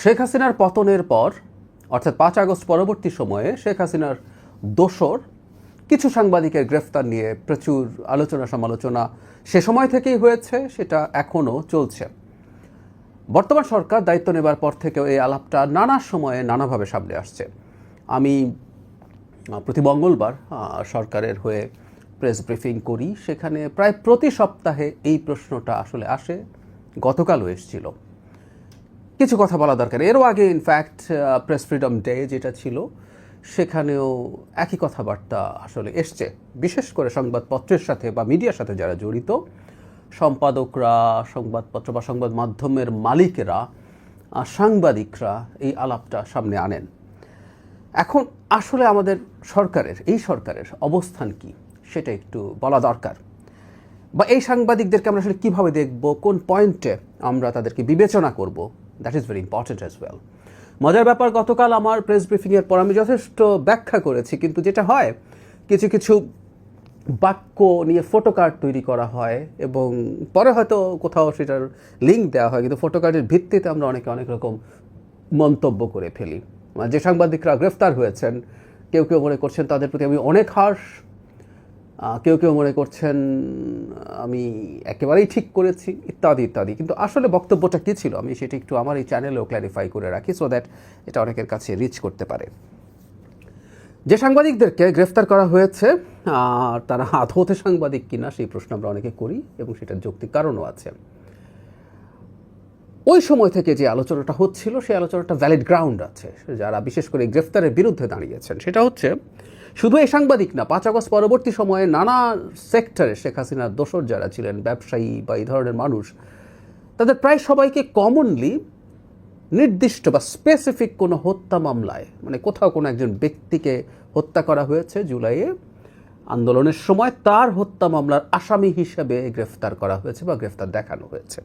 শেখ হাসিনার পতনের পর অর্থাৎ ৫ আগস্ট পরবর্তী সময়ে শেখ হাসিনার দোসর কিছু সাংবাদিকের গ্রেফতার নিয়ে প্রচুর আলোচনা সমালোচনা সে সময় থেকেই হয়েছে, সেটা এখনও চলছে। বর্তমান সরকার দায়িত্ব নেবার পর থেকেও এই আলাপটা নানা সময়ে নানাভাবে সামনে আসছে। আমি প্রতি মঙ্গলবার সরকারের হয়ে প্রেস ব্রিফিং করি, সেখানে প্রায় প্রতি সপ্তাহে এই প্রশ্নটা আসলে আসে। গতকালও এসেছিল। কিছু কথা বলা দরকার। এরও আগে ইনফ্যাক্ট প্রেস ফ্রিডম ডে যেটা ছিল সেখানেও একই কথাবার্তা আসলে এসছে, বিশেষ করে সংবাদপত্রের সাথে বা মিডিয়ার সাথে যারা জড়িত সম্পাদকরা, সংবাদপত্র বা সংবাদ মাধ্যমের মালিকেরা, সাংবাদিকরা এই আলাপটা সামনে আনেন। এখন আসলে আমাদের এই সরকারের অবস্থান কি সেটা একটু বলা দরকার, বা এই সাংবাদিকদেরকে আমরা আসলে কীভাবে দেখব, কোন পয়েন্টে আমরা তাদেরকে বিবেচনা করব, that is very important as well. মজার ব্যাপার, গতকাল আমার প্রেস ব্রিফিংয়ের পর আমি যথেষ্ট ব্যাখ্যা করেছি, কিন্তু যেটা হয় কিছু কিছু বাক্য নিয়ে ফটোকার্ড তৈরি করা হয় এবং পরে হয়তো কোথাও সেটার লিঙ্ক দেওয়া হয়, কিন্তু ফটোকার্ডের ভিত্তিতে আমরা অনেক রকম মন্তব্য করে ফেলি। যে সাংবাদিকরা গ্রেফতার হয়েছেন কেউ কেউ মনে করছেন তাদের প্রতি আমি অনেক হার্শ, কেউ কেউ মনে করছেন আমি একেবারেই ঠিক করেছি, ইত্যাদি ইত্যাদি। কিন্তু আসলে বক্তব্যটা কী ছিল আমি সেটা একটু আমার এই চ্যানেলেও ক্ল্যারিফাই করে রাখি, সো দ্যাট এটা অনেকের কাছে রিচ করতে পারে। যে সাংবাদিকদেরকে গ্রেফতার করা হয়েছে তারা আদৌতে সাংবাদিক কিনা সেই প্রশ্ন আমরা অনেকে করি, এবং সেটার যৌক্তিক কারণও আছে। ওই সময় থেকে যে আলোচনাটা হচ্ছিল সেই আলোচনাটা ভ্যালিড গ্রাউন্ড আছে, যারা বিশেষ করে গ্রেফতারের বিরুদ্ধে দাঁড়িয়েছেন। সেটা হচ্ছে শুধু এই সাংবাদিক না, ৫ আগস্ট পরবর্তী সময়ে নানা সেক্টরে শেখ হাসিনার দোসর যারা ছিলেন, ব্যবসায়ী বা এই ধরনের মানুষ, তাদের প্রায় সবাইকে কমনলি নির্দিষ্ট বা স্পেসিফিক কোনো হত্যা মামলায়, মানে কোথাও কোনো একজন ব্যক্তিকে হত্যা করা হয়েছে জুলাইয়ে আন্দোলনের সময়, তার হত্যা মামলার আসামি হিসেবে গ্রেফতার করা হয়েছে বা গ্রেফতার দেখানো হয়েছে।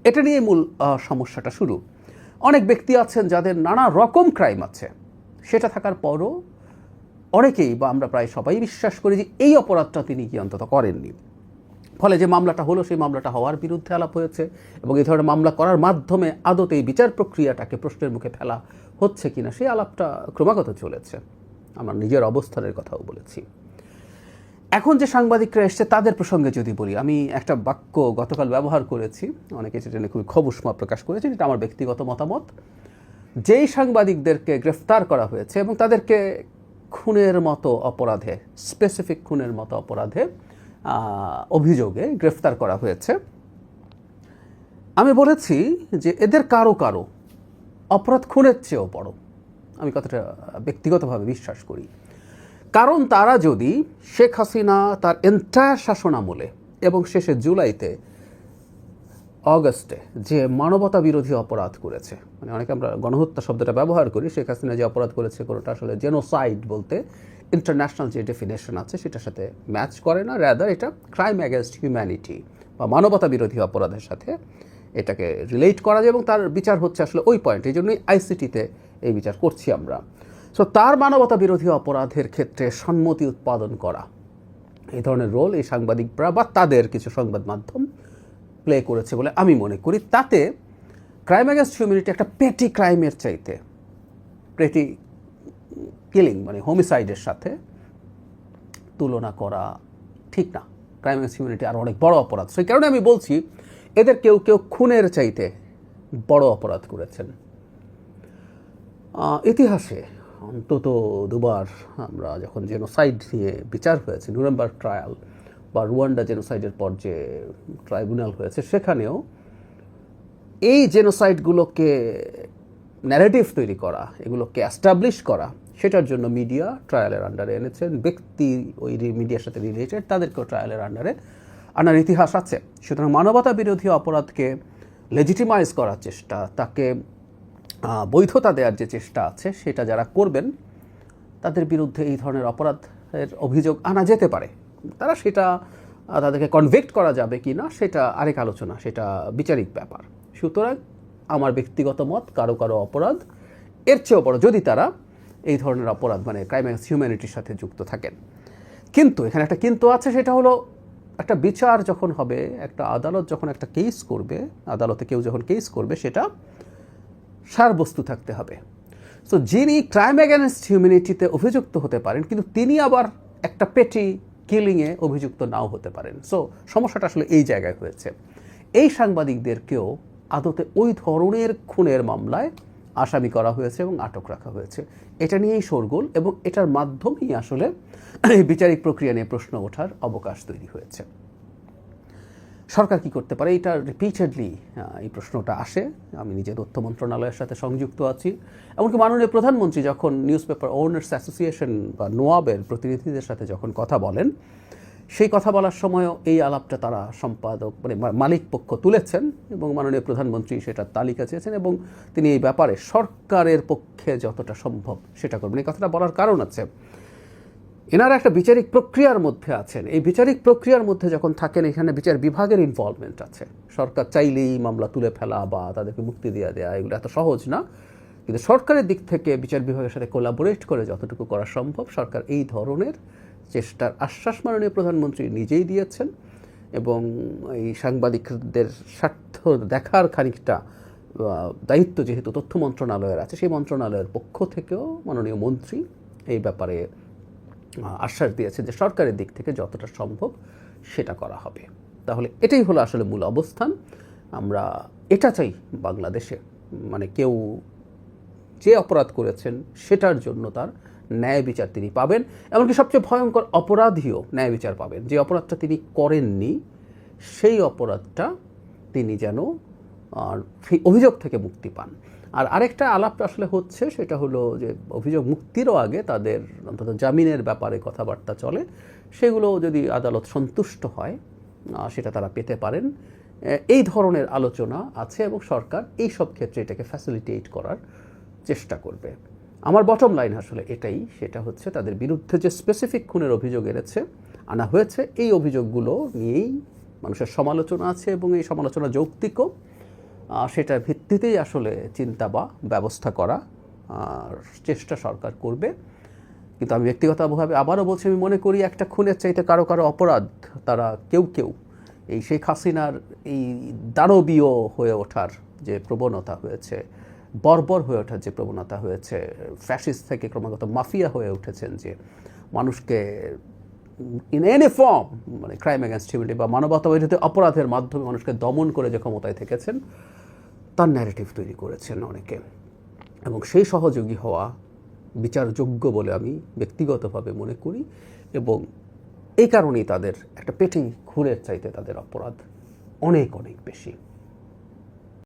এটা নিয়ে মূল সমস্যাটা শুরু। অনেক ব্যক্তি আছেন যাদের নানা রকম ক্রাইম আছে, সেটা থাকার পরও অনেকেই বা আমরা প্রায় সবাই বিশ্বাস করি যে এই অপরাধটা তিনি কি অন্তত করেননি। ফলে যে মামলাটা হলো সেই মামলাটা হওয়ার বিরুদ্ধে আলাপ হয়েছে, এবং এই ধরনের মামলা করার মাধ্যমে আদতে এই বিচার প্রক্রিয়াটাকে প্রশ্নের মুখে ফেলা হচ্ছে কিনা সেই আলাপটা ক্রমাগত চলেছে। আমার নিজের অবস্থানের কথাও বলেছি। এখন যে সাংবাদিকরা এসছে তাদের প্রসঙ্গে যদি বলি, আমি একটা বাক্য গতকাল ব্যবহার করেছি, অনেকে সেটা নিয়ে খুবই ক্ষোভ প্রকাশ করেছে, এটা আমার ব্যক্তিগত মতামত। যেই সাংবাদিকদেরকে গ্রেফতার করা হয়েছে এবং তাদেরকে খুনের মতো অপরাধে, স্পেসিফিক খুনের মতো অপরাধে অভিযোগে গ্রেফতার করা হয়েছে, আমি বলেছি যে এদের কারো কারো অপরাধ খুনের চেয়েও বড়। আমি কথাটা ব্যক্তিগতভাবে বিশ্বাস করি। কারণ তারা যদি শেখ হাসিনা তার এন্টায়ার শাসনামলে এবং শেষে জুলাইতে অগস্টে যে মানবতা বিরোধী অপরাধ করেছে, মানে অনেকে আমরা গণহত্যা শব্দটা ব্যবহার করি, শেখ হাসিনা যে অপরাধ করেছে কোনোটা আসলে জেনোসাইড বলতে ইন্টারন্যাশনাল যে ডেফিনেশন আছে সেটার সাথে ম্যাচ করে না, রাদার এটা ক্রাইম অ্যাগেনস্ট হিউম্যানিটি বা মানবতা বিরোধী অপরাধের সাথে এটাকে রিলেট করা যায়, এবং তার বিচার হচ্ছে আসলে ওই পয়েন্ট। এই জন্যই আইসিটিতে এই বিচার করছি আমরা। সো তার মানবতা বিরোধী অপরাধের ক্ষেত্রে সম্মতি উৎপাদন করা, এই ধরনের রোল এই সাংবাদিকরা বা তাদের কিছু সংবাদ মাধ্যম প্লে করেছে বলে আমি মনে করি। তাতে ক্রাইম অ্যাগেন্স্ট হিউম্যানিটি একটা পেটি ক্রাইমের চাইতে, পেটি কিলিং মানে হোমিসাইডের সাথে তুলনা করা ঠিক না। ক্রাইম অ্যাগেন্স্ট হিউম্যানিটি আরও অনেক বড় অপরাধ। সেই কারণে আমি বলছি এদের কেউ কেউ খুনের চাইতে বড় অপরাধ করেছেন। ইতিহাসে অন্তত দুবার আমরা যখন জেনোসাইড নিয়ে বিচার হয়েছে, নুরেমবার্গ ট্রায়াল বা রুয়ান্ডা জেনোসাইডের পর যে ট্রাইব্যুনাল হয়েছে, সেখানেও এই জেনোসাইডগুলোকে ন্যারেটিভ তৈরি করা, এগুলোকে অ্যাস্টাবলিশ করা, সেটার জন্য মিডিয়া ট্রায়ালের আন্ডারে এনেছেন। ব্যক্তি ওই মিডিয়ার সাথে রিলেটেড তাদেরকেও ট্রায়ালের আন্ডারে আনার ইতিহাস আছে। সুতরাং মানবতা বিরোধী অপরাধকে লেজিটিমাইজ করার চেষ্টা, তাকে বৈধতা দেওয়ার যে চেষ্টা আছে, সেটা যারা করবেন তাদের বিরুদ্ধে এই ধরনের অপরাধের অভিযোগ আনা যেতে পারে। তারা সেটা তাদেরকে কনভিক্ট করা যাবে কি না সেটা আরেক আলোচনা, সেটা বিচারিক ব্যাপার। সুতরাং আমার ব্যক্তিগত মত, কারো কারো অপরাধ এর চেয়েও বড় যদি তারা এই ধরনের অপরাধ মানে ক্রাইম অ্যাগেন্স্ট হিউম্যানিটির সাথে যুক্ত থাকেন। কিন্তু এখানে একটা কিন্তু আছে, সেটা হলো একটা বিচার যখন হবে, একটা আদালত যখন একটা কেস করবে, আদালতে কেউ যখন কেস করবে, সেটা সারবস্তু থাকতে হবে। সো যিনি ক্রাইম অ্যাগেনস্ট হিউম্যানিটিতে অভিযুক্ত হতে পারেন, কিন্তু তিনি আবার একটা পেটি কিলিংয়ে অভিযুক্ত নাও হতে পারেন। সো সমস্যাটা আসলে এই জায়গায় হয়েছে। এই সাংবাদিকদেরকেও আদতে ওই ধরনের খুনের মামলায় আসামি করা হয়েছে এবং আটক রাখা হয়েছে। এটা নিয়েই শোরগোল, এবং এটার মাধ্যমেই আসলে বিচারিক প্রক্রিয়া নিয়ে প্রশ্ন ওঠার অবকাশ তৈরি হয়েছে। সরকার কি করতে পারে, এটা রিপিটেডলি এই প্রশ্নটা আসে। আমি নিজে তথ্য মন্ত্রণালয়ের সাথে সংযুক্ত আছি, এমনকি মাননীয় প্রধানমন্ত্রী যখন নিউজ পেপার ওনার্স অ্যাসোসিয়েশন বা নোয়াবের প্রতিনিধিদের সাথে যখন কথা বলেন, সেই কথা বলার সময়ও এই আলাপটা তারা সম্পাদক মানে মালিক পক্ষ তুলেছেন, এবং মাননীয় প্রধানমন্ত্রী সেটার তালিকা চেয়েছেন, এবং তিনি এই ব্যাপারে সরকারের পক্ষে যতটা সম্ভব সেটা করবেন। এই কথাটা বলার কারণ আছে, এনারা একটা বিচারিক প্রক্রিয়ার মধ্যে আছেন। এই বিচারিক প্রক্রিয়ার মধ্যে যখন থাকেন, এখানে বিচার বিভাগের ইনভলভমেন্ট আছে। সরকার চাইলেই মামলা তুলে ফেলা বা তাদেরকে মুক্তি দিয়ে দেওয়া এগুলো এত সহজ না, কিন্তু সরকারের দিক থেকে বিচার বিভাগের সাথে কোলাবোরেট করে যতটুকু করা সম্ভব সরকার এই ধরনের চেষ্টার আশ্বাস মাননীয় প্রধানমন্ত্রী নিজেই দিয়েছেন। এবং এই সাংবাদিকদের স্বার্থ দেখার খানিকটা দায়িত্ব যেহেতু তথ্য মন্ত্রণালয়ের আছে, সেই মন্ত্রণালয়ের পক্ষ থেকেও মাননীয় মন্ত্রী এই ব্যাপারে আশ্বাস দিয়েছে যে সরকারের দিক থেকে যতটা সম্ভব সেটা করা হবে। তাহলে এটাই হলো আসলে মূল অবস্থান। আমরা এটা চাই বাংলাদেশে, মানে কেউ যে অপরাধ করেছেন সেটার জন্য তার ন্যায় বিচার তিনি পাবেন, এমনকি সবচেয়ে ভয়ঙ্কর অপরাধীও ন্যায় বিচার পাবেন। যে অপরাধটা তিনি করেননি সেই অপরাধটা তিনি যেন সেই অভিযোগ থেকে মুক্তি পান। আর আরেকটা আলাপটা আসলে হচ্ছে, সেটা হলো যে অভিযোগ মুক্তিরও আগে তাদের অন্তত জামিনের ব্যাপারে কথাবার্তা চলে, সেগুলো যদি আদালত সন্তুষ্ট হয় সেটা তারা পেতে পারেন। এই ধরনের আলোচনা আছে, এবং সরকার এই সব ক্ষেত্রে এটাকে ফ্যাসিলিটেট করার চেষ্টা করবে। আমার বটম লাইন আসলে এটাই, সেটা হচ্ছে তাদের বিরুদ্ধে যে স্পেসিফিক খুনের অভিযোগ আনা হয়েছে, এই অভিযোগগুলো নিয়েই মানুষের সমালোচনা আছে, এবং এই সমালোচনা যৌক্তিকও। সেটার ভিত্তিতেই আসলে চিন্তা বা ব্যবস্থা করা চেষ্টা সরকার করবে। কিন্তু আমি ব্যক্তিগতভাবে আবারও বলছি, আমি মনে করি একটা খুনের চাইতে কারো কারো অপরাধ তারা কেউ এই শেখ হাসিনার এই দানবীয় হয়ে ওঠার যে প্রবণতা হয়েছে, বর্বর হয়ে ওঠার যে প্রবণতা হয়েছে, ফ্যাসিস্ট থেকে ক্রমাগত মাফিয়া হয়ে উঠেছেন, যে মানুষকে ইন এনি ফর্ম মানে ক্রাইম অ্যাগেন্স্ট হিউম্যানিটি বা মানবতা বিরোধী অপরাধের মাধ্যমে মানুষকে দমন করে যে ক্ষমতায় থেকেছেন, তার ন্যারেটিভ তৈরি করেছেন অনেকে। এবং সেই সহযোগী হওয়া বিচারযোগ্য বলে আমি ব্যক্তিগতভাবে মনে করি, এবং এই কারণেই তাদের একটা পেটি খুনের চাইতে তাদের অপরাধ অনেক অনেক বেশি।